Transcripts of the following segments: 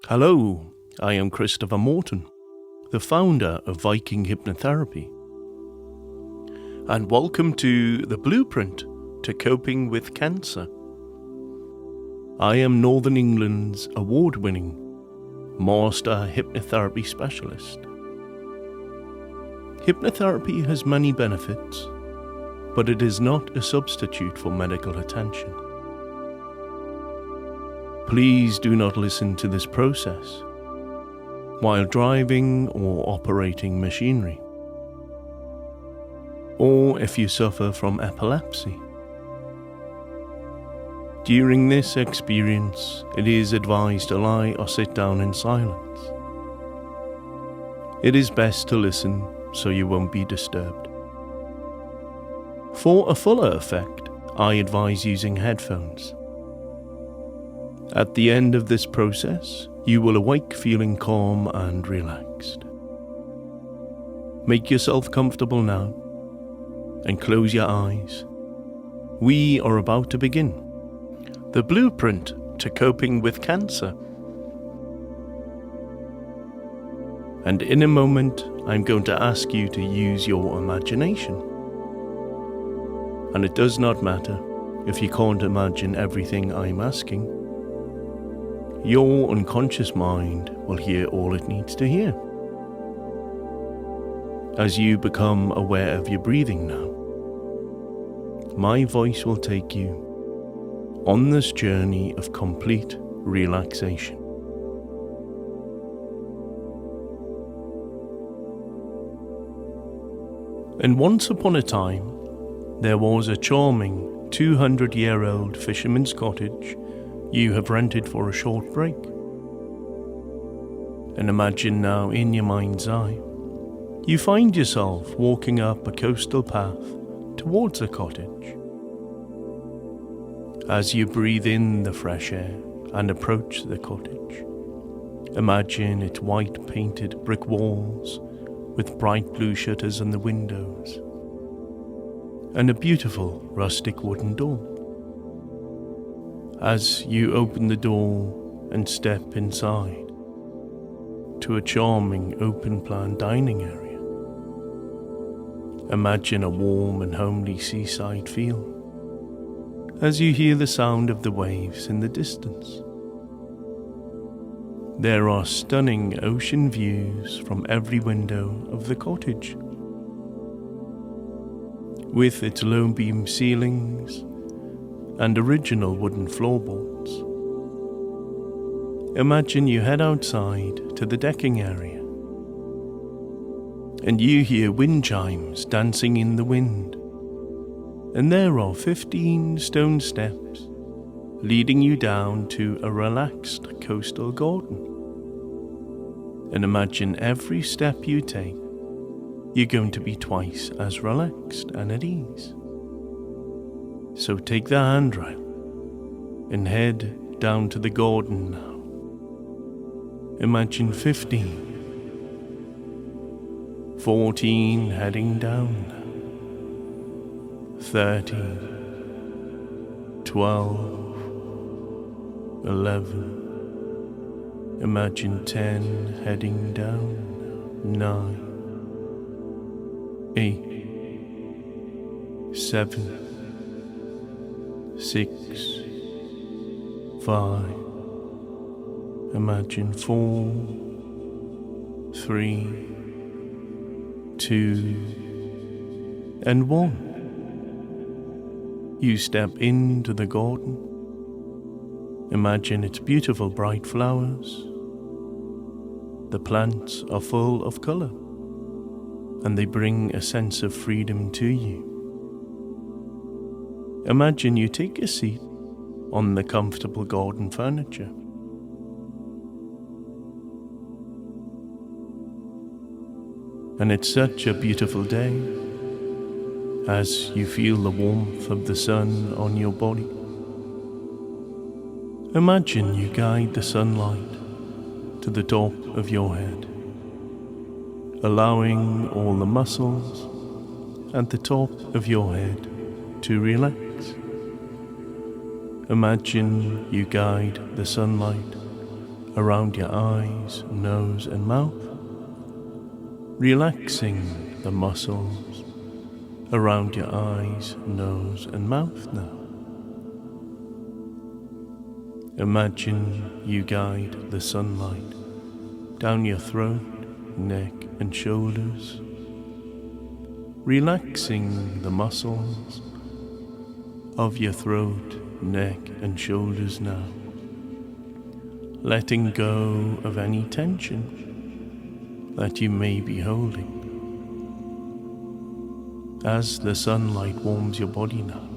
Hello, I am Christopher Morton, the founder of Viking Hypnotherapy, and welcome to the blueprint to coping with cancer. I am Northern England's award-winning Master Hypnotherapy Specialist. Hypnotherapy has many benefits, but it is not a substitute for medical attention. Please do not listen to this process while driving or operating machinery, or if you suffer from epilepsy. During this experience, it is advised to lie or sit down in silence. It is best to listen so you won't be disturbed. For a fuller effect, I advise using headphones. At the end of this process, you will awake feeling calm and relaxed. Make yourself comfortable now and close your eyes. We are about to begin the blueprint to coping with cancer. And in a moment, I'm going to ask you to use your imagination. And it does not matter if you can't imagine everything I'm asking. Your unconscious mind will hear all it needs to hear. As you become aware of your breathing now, my voice will take you on this journey of complete relaxation. And once upon a time, there was a charming 200-year-old fisherman's cottage you have rented for a short break. And imagine now in your mind's eye, you find yourself walking up a coastal path towards the cottage. As you breathe in the fresh air and approach the cottage, imagine its white painted brick walls with bright blue shutters on the windows and a beautiful rustic wooden door. As you open the door and step inside to a charming open-plan dining area, imagine a warm and homely seaside feel as you hear the sound of the waves in the distance. There are stunning ocean views from every window of the cottage, with its low beam ceilings and original wooden floorboards. Imagine you head outside to the decking area, and you hear wind chimes dancing in the wind. And there are 15 stone steps leading you down to a relaxed coastal garden. And imagine every step you take, you're going to be twice as relaxed and at ease. So take the handrail and head down to the garden now. Imagine 15, 14 heading down now. 13, 12, 11, imagine 10 heading down, 9, 8, 7, 6, 5, imagine 4, 3, 2, and 1. You step into the garden. Imagine its beautiful bright flowers. The plants are full of colour, and they bring a sense of freedom to you. Imagine you take a seat on the comfortable garden furniture. And it's such a beautiful day as you feel the warmth of the sun on your body. Imagine you guide the sunlight to the top of your head, allowing all the muscles at the top of your head to relax. Imagine you guide the sunlight around your eyes, nose and mouth, relaxing the muscles around your eyes, nose and mouth now. Imagine you guide the sunlight down your throat, neck and shoulders, relaxing the muscles of your throat, neck and shoulders now, letting go of any tension that you may be holding. As the sunlight warms your body now,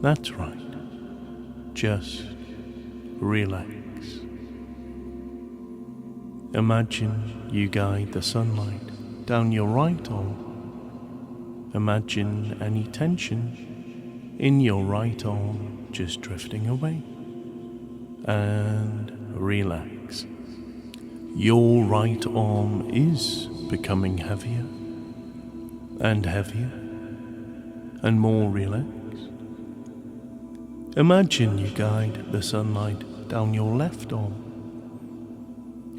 that's right, just relax. Imagine you guide the sunlight down your right arm. Imagine any tension in your right arm just drifting away. And relax. Your right arm is becoming heavier and heavier and more relaxed. Imagine you guide the sunlight down your left arm.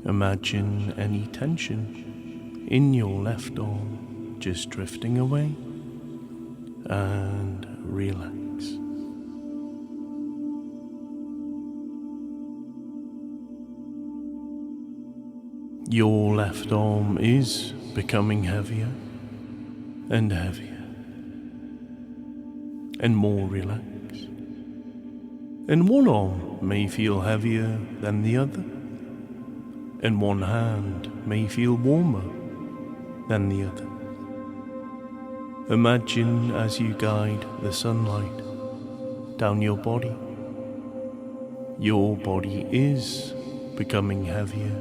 Imagine any tension in your left arm just drifting away and relax. Your left arm is becoming heavier and heavier and more relaxed. And one arm may feel heavier than the other, and one hand may feel warmer than the other. Imagine as you guide the sunlight down your body is becoming heavier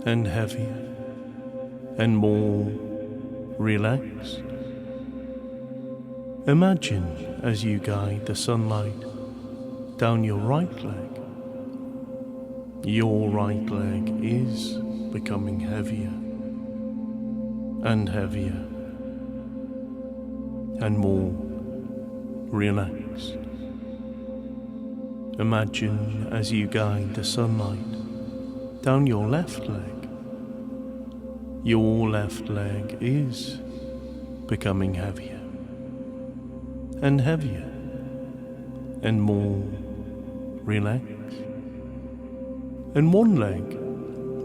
and heavier and more relaxed. Imagine as you guide the sunlight down your right leg is becoming heavier and heavier and more relaxed. Imagine as you guide the sunlight down your left leg is becoming heavier and heavier and more relaxed. And one leg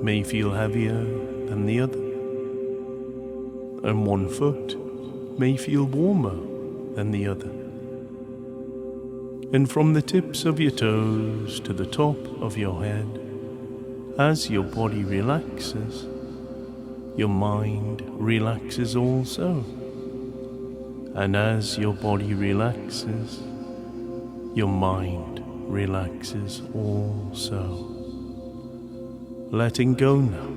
may feel heavier than the other, and one foot may feel warmer than the other. And from the tips of your toes to the top of your head, as your body relaxes, your mind relaxes also. And as your body relaxes, your mind relaxes also. Letting go now,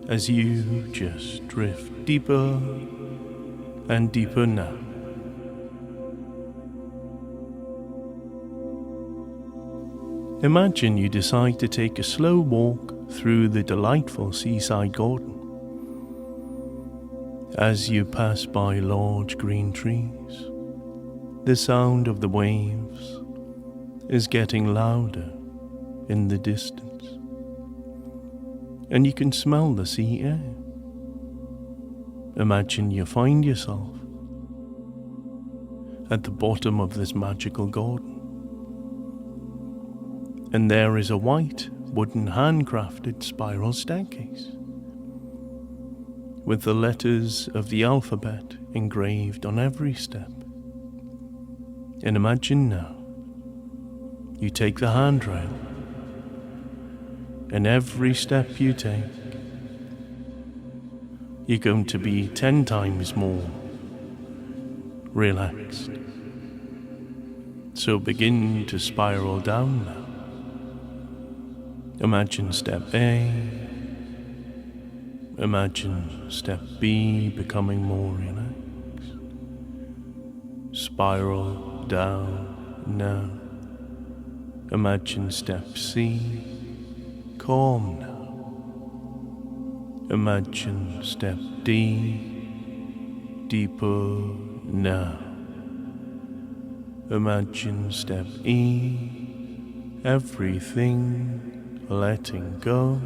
as you just drift deeper and deeper now. Imagine you decide to take a slow walk through the delightful seaside garden. As you pass by large green trees, the sound of the waves is getting louder in the distance, and you can smell the sea air. Imagine you find yourself at the bottom of this magical garden, and there is a white wooden handcrafted spiral staircase with the letters of the alphabet engraved on every step. And imagine now you take the handrail, and every step you take, you're going to be 10 times more relaxed. So begin to spiral down now. Imagine step A, imagine step B becoming more relaxed. Spiral down now. Imagine step C, calm now. Imagine step D, deeper now. Imagine step E, everything letting go.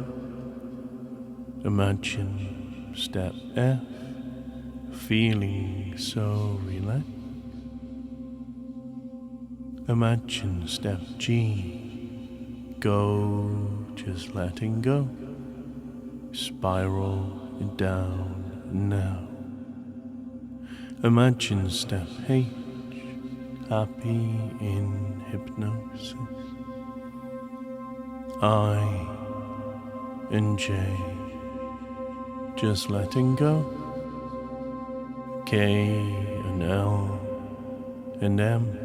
Imagine step F, feeling so relaxed. Imagine step G, go, just letting go. Spiral down now. Imagine step H, happy in hypnosis. I and J, just letting go. K and L and M,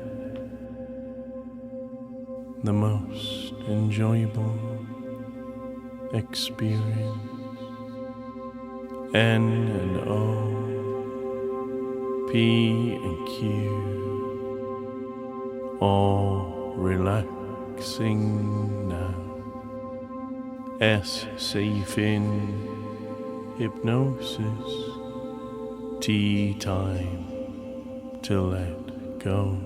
the most enjoyable experience. N and O, P and Q, all relaxing now. S safe in hypnosis. T time to let go.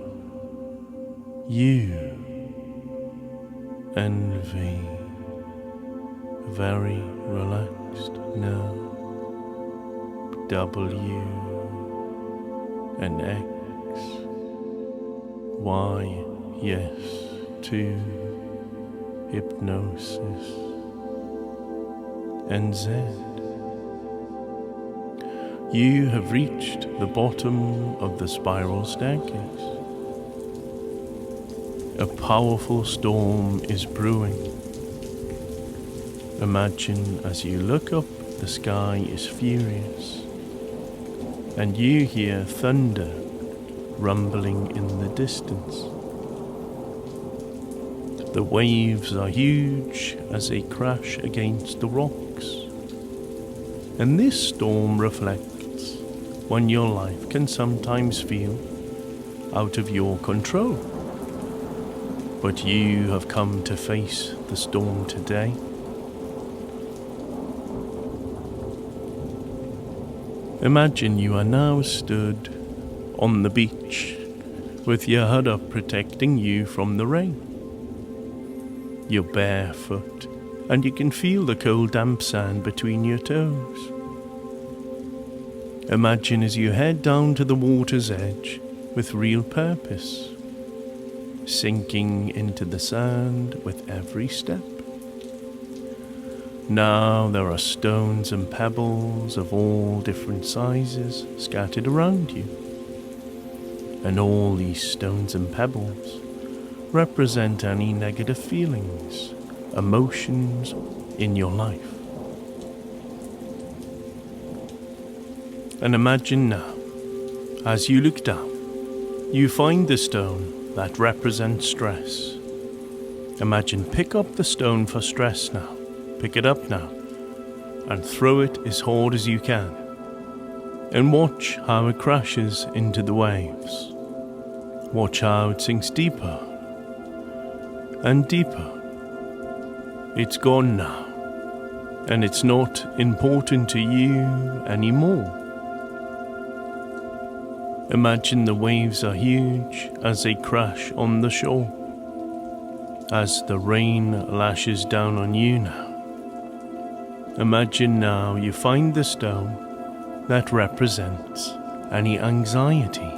U and V, very relaxed now. W and X, Y, yes to hypnosis, and Z. You have reached the bottom of the spiral staircase. A powerful storm is brewing. Imagine as you look up, the sky is furious, and you hear thunder rumbling in the distance. The waves are huge as they crash against the rocks, and this storm reflects when your life can sometimes feel out of your control. But you have come to face the storm today. Imagine you are now stood on the beach with your hood up protecting you from the rain. You're barefoot and you can feel the cold damp sand between your toes. Imagine as you head down to the water's edge with real purpose, sinking into the sand with every step. Now there are stones and pebbles of all different sizes scattered around you, and all these stones and pebbles represent any negative feelings, emotions in your life. And imagine now, as you look down, you find the stone that represents stress. Imagine pick up the stone for stress now. Pick it up now and throw it as hard as you can, and watch how it crashes into the waves. Watch how it sinks deeper and deeper. It's gone now, and it's not important to you anymore. Imagine the waves are huge as they crash on the shore, as the rain lashes down on you now. Imagine now you find the stone that represents any anxiety.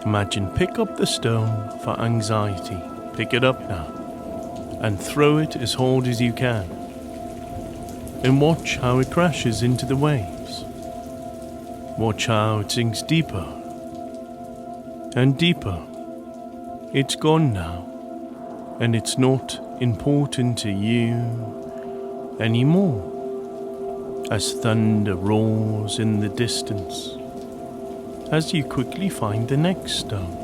Imagine pick up the stone for anxiety. Pick it up now and throw it as hard as you can, and watch how it crashes into the waves. Watch how it sinks deeper and deeper. It's gone now, and it's not important to you anymore. As thunder roars in the distance, as you quickly find the next stone.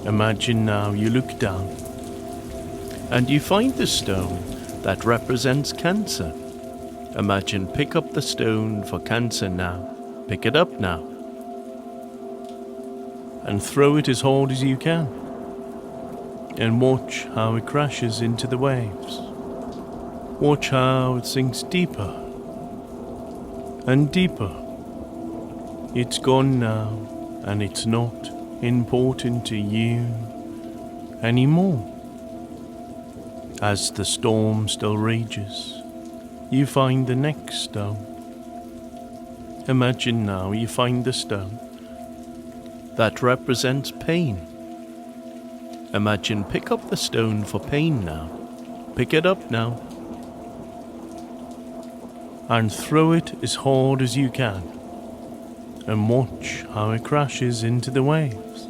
Imagine now you look down, and you find the stone that represents cancer. Imagine pick up the stone for cancer now. Pick it up now and throw it as hard as you can, and watch how it crashes into the waves. Watch how it sinks deeper and deeper. It's gone now, and it's not important to you anymore. As the storm still rages, you find the next stone. Imagine now you find the stone that represents pain. Imagine pick up the stone for pain now. Pick it up now. And throw it as hard as you can. And watch how it crashes into the waves.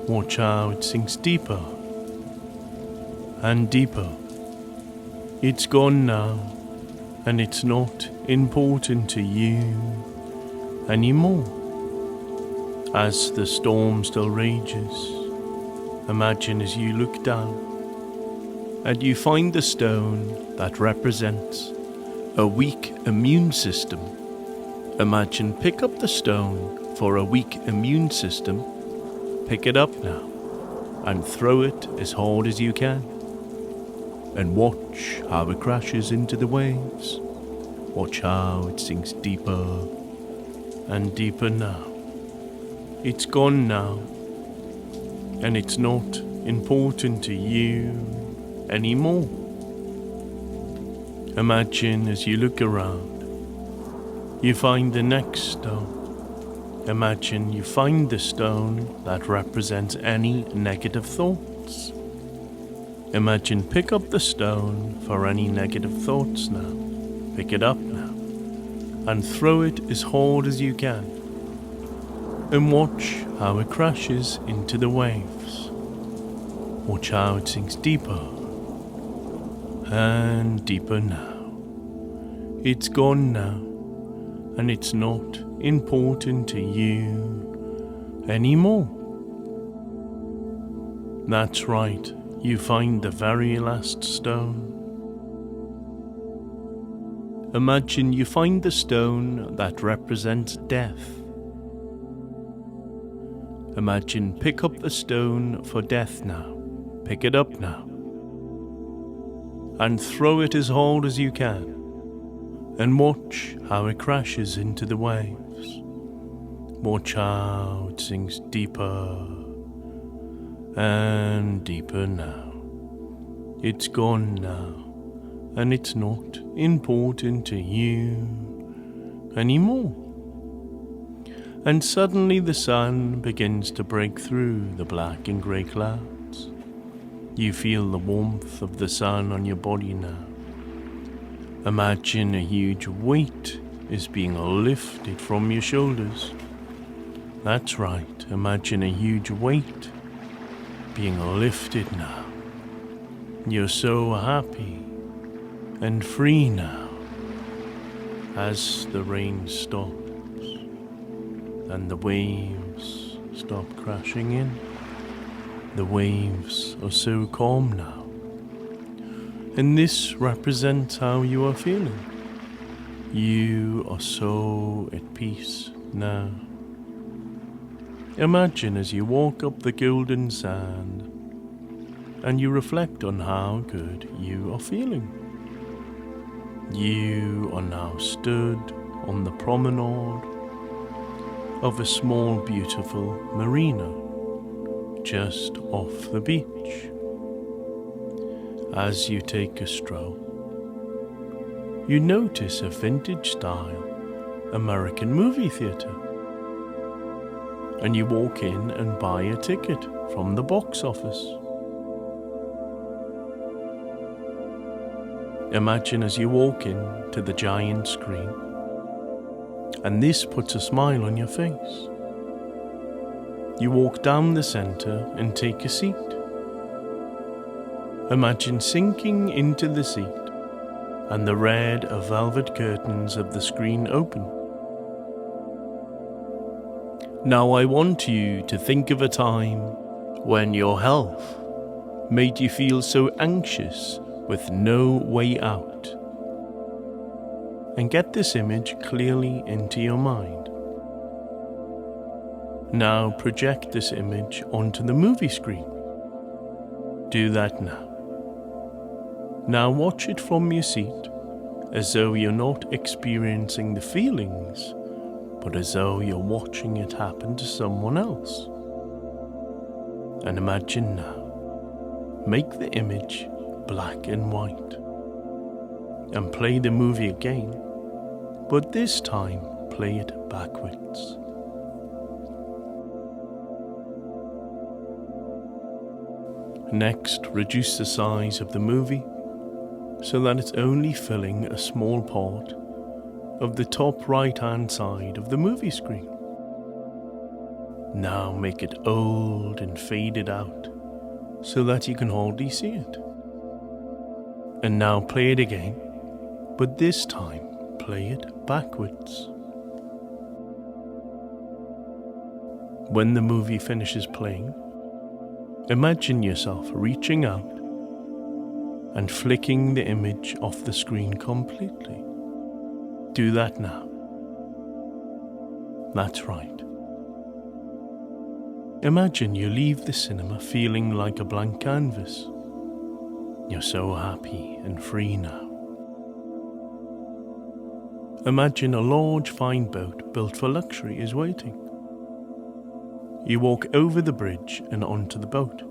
Watch how it sinks deeper and deeper. It's gone now, and it's not important to you anymore. As the storm still rages, imagine as you look down and you find the stone that represents a weak immune system. Imagine pick up the stone for a weak immune system. Pick it up now and throw it as hard as you can. And watch how it crashes into the waves. Watch how it sinks deeper and deeper now. It's gone now, and it's not important to you anymore. Imagine as you look around, you find the next stone. Imagine you find the stone that represents any negative thoughts. Imagine pick up the stone for any negative thoughts now. Pick it up now and throw it as hard as you can. And watch how it crashes into the waves. Watch how it sinks deeper and deeper now. It's gone now, and it's not important to you anymore. That's right, you find the very last stone. Imagine you find the stone that represents death. Imagine pick up the stone for death now. Pick it up now. And throw it as hard as you can. And watch how it crashes into the waves. Watch how it sinks deeper and deeper now. It's gone now, and it's not important to you anymore. And suddenly the sun begins to break through the black and grey clouds. You feel the warmth of the sun on your body now. Imagine a huge weight is being lifted from your shoulders. That's right, imagine a huge weight being lifted now. You're so happy and free now as the rain stops. And the waves stop crashing in. The waves are so calm now. And this represents how you are feeling. You are so at peace now. Imagine as you walk up the golden sand and you reflect on how good you are feeling. You are now stood on the promenade of a small beautiful marina just off the beach. As you take a stroll, you notice a vintage style American movie theatre, and you walk in and buy a ticket from the box office. Imagine as you walk in to the giant screen, and this puts a smile on your face. You walk down the center and take a seat. Imagine sinking into the seat and the red velvet curtains of the screen open. Now I want you to think of a time when your health made you feel so anxious with no way out. And get this image clearly into your mind. Now project this image onto the movie screen. Do that now. Now watch it from your seat as though you're not experiencing the feelings, but as though you're watching it happen to someone else. And imagine now, make the image black and white. And play the movie again, but this time play it backwards. Next, reduce the size of the movie so that it's only filling a small part of the top right-hand side of the movie screen. Now make it old and faded out so that you can hardly see it. And now play it again, but this time play it backwards. When the movie finishes playing, imagine yourself reaching out and flicking the image off the screen completely. Do that now. That's right. Imagine you leave the cinema feeling like a blank canvas. You're so happy and free now. Imagine a large fine boat built for luxury is waiting. You walk over the bridge and onto the boat.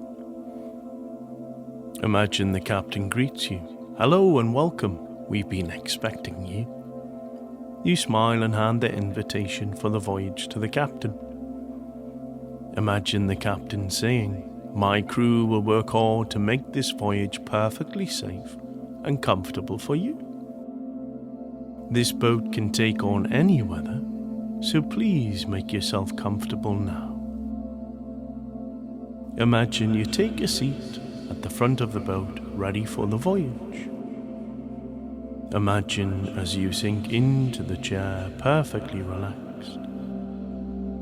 Imagine the captain greets you. Hello and welcome. We've been expecting you. You smile and hand the invitation for the voyage to the captain. Imagine the captain saying, "My crew will work hard to make this voyage perfectly safe and comfortable for you. This boat can take on any weather, so please make yourself comfortable now." Imagine you take a seat at the front of the boat ready for the voyage. Imagine as you sink into the chair perfectly relaxed.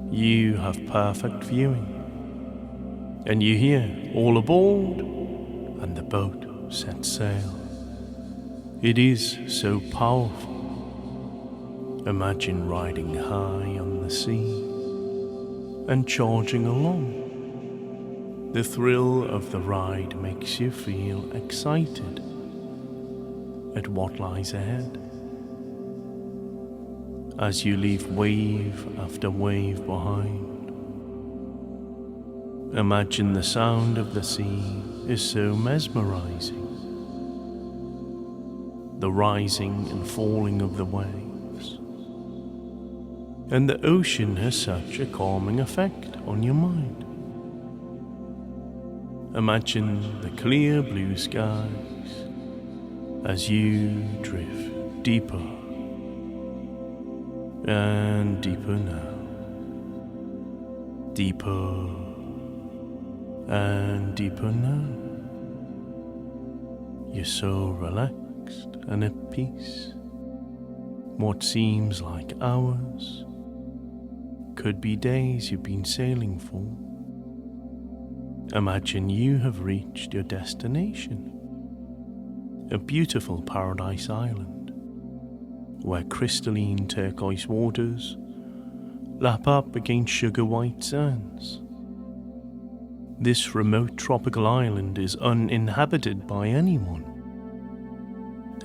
You have perfect viewing, and you hear "all aboard," and the boat sets sail. It is so powerful. Imagine riding high on the sea and charging along. The thrill of the ride makes you feel excited at what lies ahead. As you leave wave after wave behind, imagine the sound of the sea is so mesmerizing. The rising and falling of the waves. And the ocean has such a calming effect on your mind. Imagine the clear blue skies as you drift deeper and deeper now. Deeper and deeper now. You're so relaxed and at peace. What seems like hours could be days you've been sailing for. Imagine you have reached your destination, a beautiful paradise island, where crystalline turquoise waters lap up against sugar white sands. This remote tropical island is uninhabited by anyone.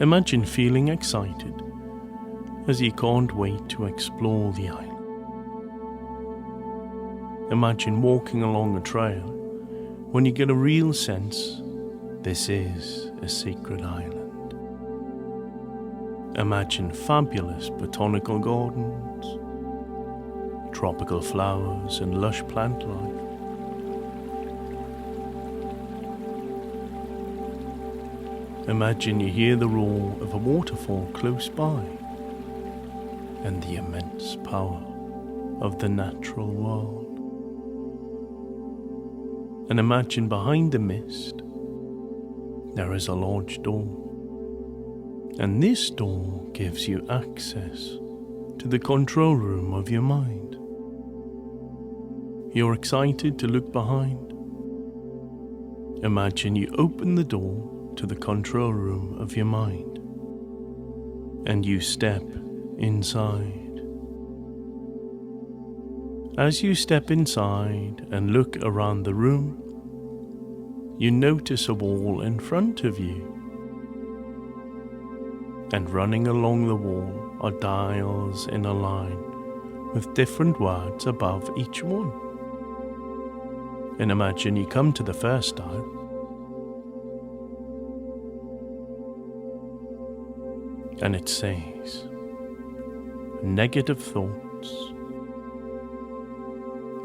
Imagine feeling excited as you can't wait to explore the island. Imagine walking along a trail when you get a real sense this is a sacred island. Imagine fabulous botanical gardens, tropical flowers and lush plant life. Imagine you hear the roar of a waterfall close by and the immense power of the natural world. And imagine behind the mist there is a large door, and this door gives you access to the control room of your mind. You're excited to look behind. Imagine you open the door to the control room of your mind, and you step inside. As you step inside and look around the room, you notice a wall in front of you. And running along the wall are dials in a line with different words above each one. And imagine you come to the first dial, and it says, negative thoughts.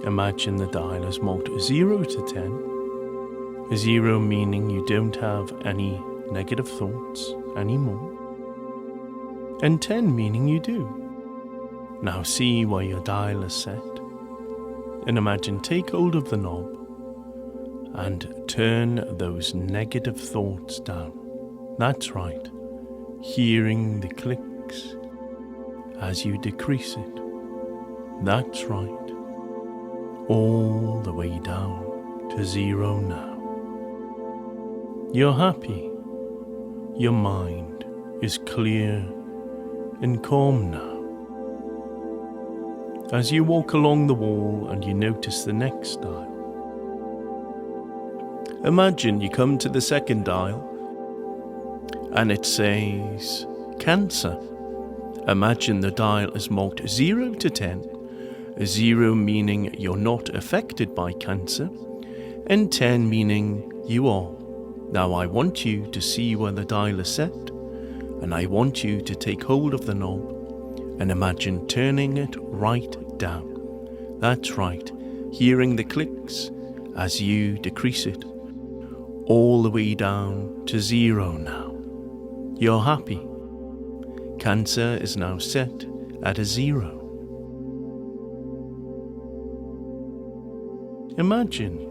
Imagine the dial is marked 0 to 10. 0 meaning you don't have any negative thoughts anymore, and 10 meaning you do. Now see where your dial is set, and imagine take hold of the knob and turn those negative thoughts down. That's right, hearing the clicks as you decrease it. That's right, all the way down to 0 now. You're happy. Your mind is clear and calm now. As you walk along the wall and you notice the next dial, imagine you come to the second dial and it says cancer. Imagine the dial is marked 0 to 10, 0 meaning you're not affected by cancer, and 10 meaning you are. Now I want you to see where the dial is set, and I want you to take hold of the knob and imagine turning it right down. That's right, hearing the clicks as you decrease it, all the way down to 0 now. You're happy. Cancer is now set at a 0. Imagine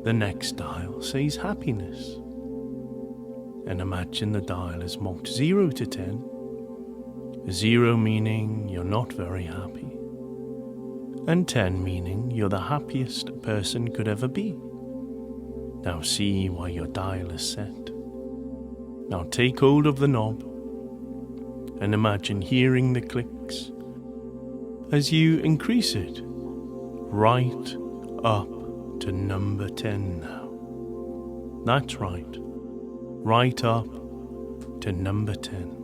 the next dial says happiness, and imagine the dial is marked 0 to 10. 0 meaning you're not very happy, and 10 meaning you're the happiest person could ever be. Now see where your dial is set. Now take hold of the knob and imagine hearing the clicks as you increase it right up to number 10 now. That's right, right up to number 10.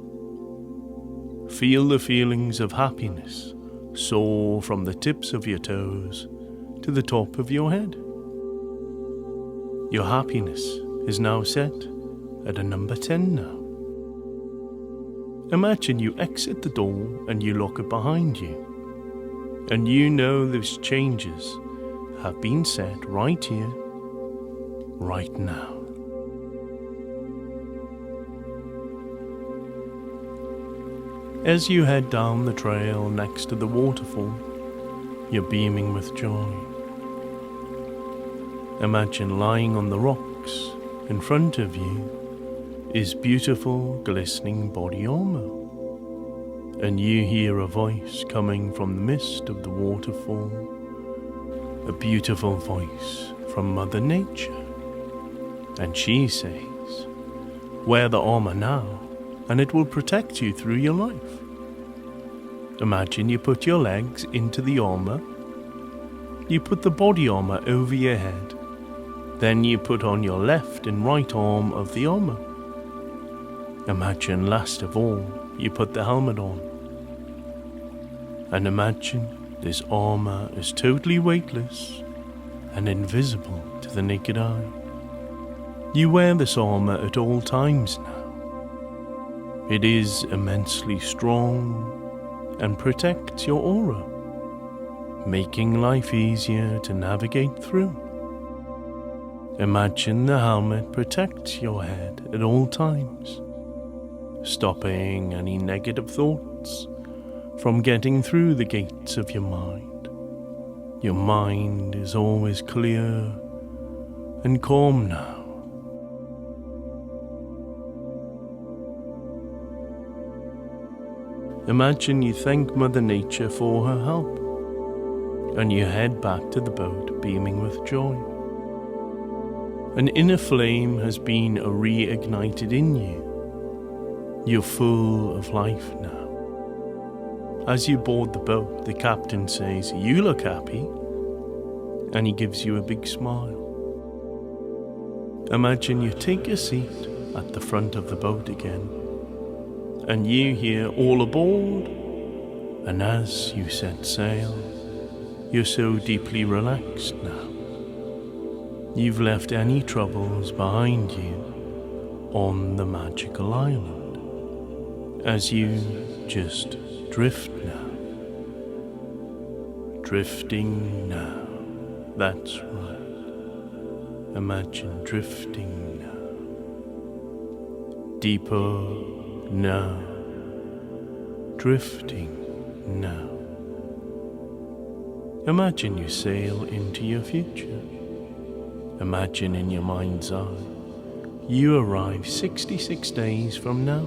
Feel the feelings of happiness soar from the tips of your toes to the top of your head. Your happiness is now set at a number 10 now. Imagine you exit the door and you lock it behind you, and you know those changes have been set right here, right now. As you head down the trail next to the waterfall, you're beaming with joy. Imagine lying on the rocks in front of you is beautiful, glistening body armor, and you hear a voice coming from the mist of the waterfall, a beautiful voice from Mother Nature, and she says, wear the armor now, and it will protect you through your life. Imagine you put your legs into the armor, you put the body armor over your head, then you put on your left and right arm of the armor. Imagine last of all, you put the helmet on. And imagine this armor is totally weightless and invisible to the naked eye. You wear this armor at all times now. It is immensely strong and protects your aura, making life easier to navigate through. Imagine the helmet protects your head at all times, stopping any negative thoughts from getting through the gates of your mind. Your mind is always clear and calm now. Imagine you thank Mother Nature for her help, and you head back to the boat beaming with joy. An inner flame has been reignited in you. You're full of life now. As you board the boat, the captain says, "You look happy," and he gives you a big smile. Imagine you take a seat at the front of the boat again, and you hear "all aboard," and as you set sail, you're so deeply relaxed now. You've left any troubles behind you on the magical island. as you just drift now. Drifting now. That's right. Imagine drifting now. Deeper now. Drifting now. Imagine you sail into your future. Imagine in your mind's eye you arrive 66 days from now.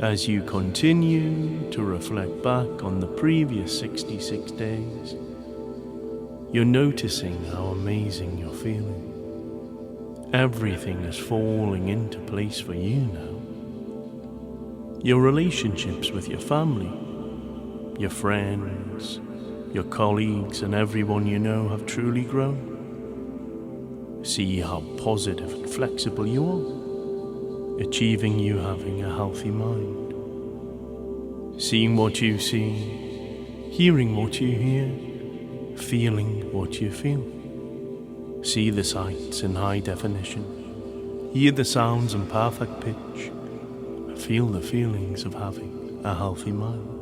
As you continue to reflect back on the previous 66 days, you're noticing how amazing you're feeling. Everything is falling into place for you now. Your relationships with your family, your friends, your colleagues and everyone you know have truly grown. See how positive and flexible you are, achieving you having a healthy mind. Seeing what you see, hearing what you hear, feeling what you feel. See the sights in high definition, hear the sounds in perfect pitch, feel the feelings of having a healthy mind.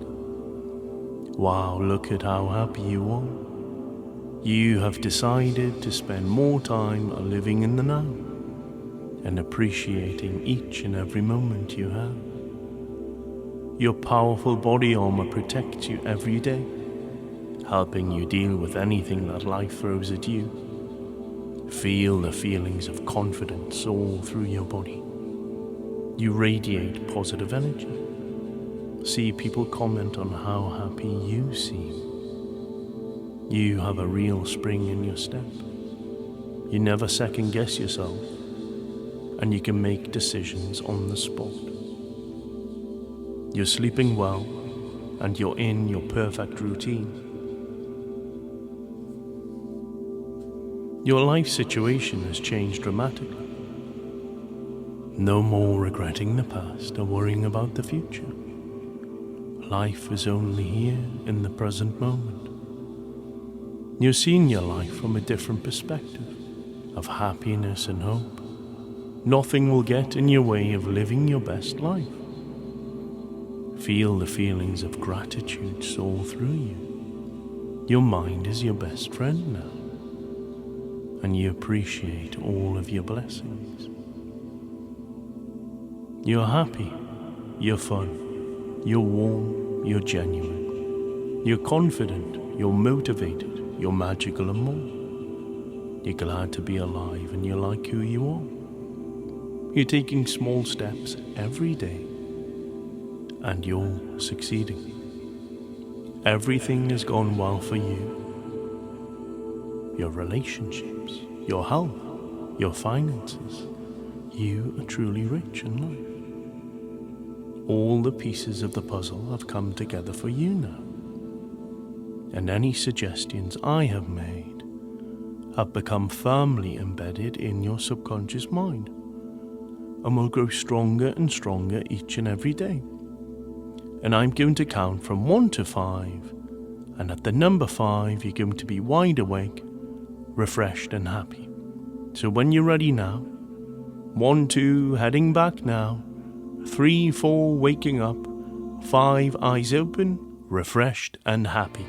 Wow, look at how happy you are. You have decided to spend more time living in the now and appreciating each and every moment you have. Your powerful body armor protects you every day, helping you deal with anything that life throws at you. Feel the feelings of confidence all through your body. You radiate positive energy. See people comment on how happy you seem. You have a real spring in your step. You never second guess yourself, and you can make decisions on the spot. You're sleeping well, and you're in your perfect routine. Your life situation has changed dramatically. No more regretting the past or worrying about the future. Life is only here in the present moment. You're seeing your life from a different perspective of happiness and hope. Nothing will get in your way of living your best life. Feel the feelings of gratitude soar through you. Your mind is your best friend now, and you appreciate all of your blessings. You're happy, you're fun, you're warm, you're genuine, you're confident, you're motivated, you're magical and more. You're glad to be alive and you like who you are. You're taking small steps every day and you're succeeding. Everything has gone well for you. Your relationships, your health, your finances. You are truly rich in life. All the pieces of the puzzle have come together for you now. And any suggestions I have made have become firmly embedded in your subconscious mind and will grow stronger and stronger each and every day. And I'm going to count from 1 to 5, and at the number 5 you're going to be wide awake, refreshed and happy. So when you're ready now, 1, 2, heading back now, 3, 4, waking up, 5, eyes open, refreshed and happy.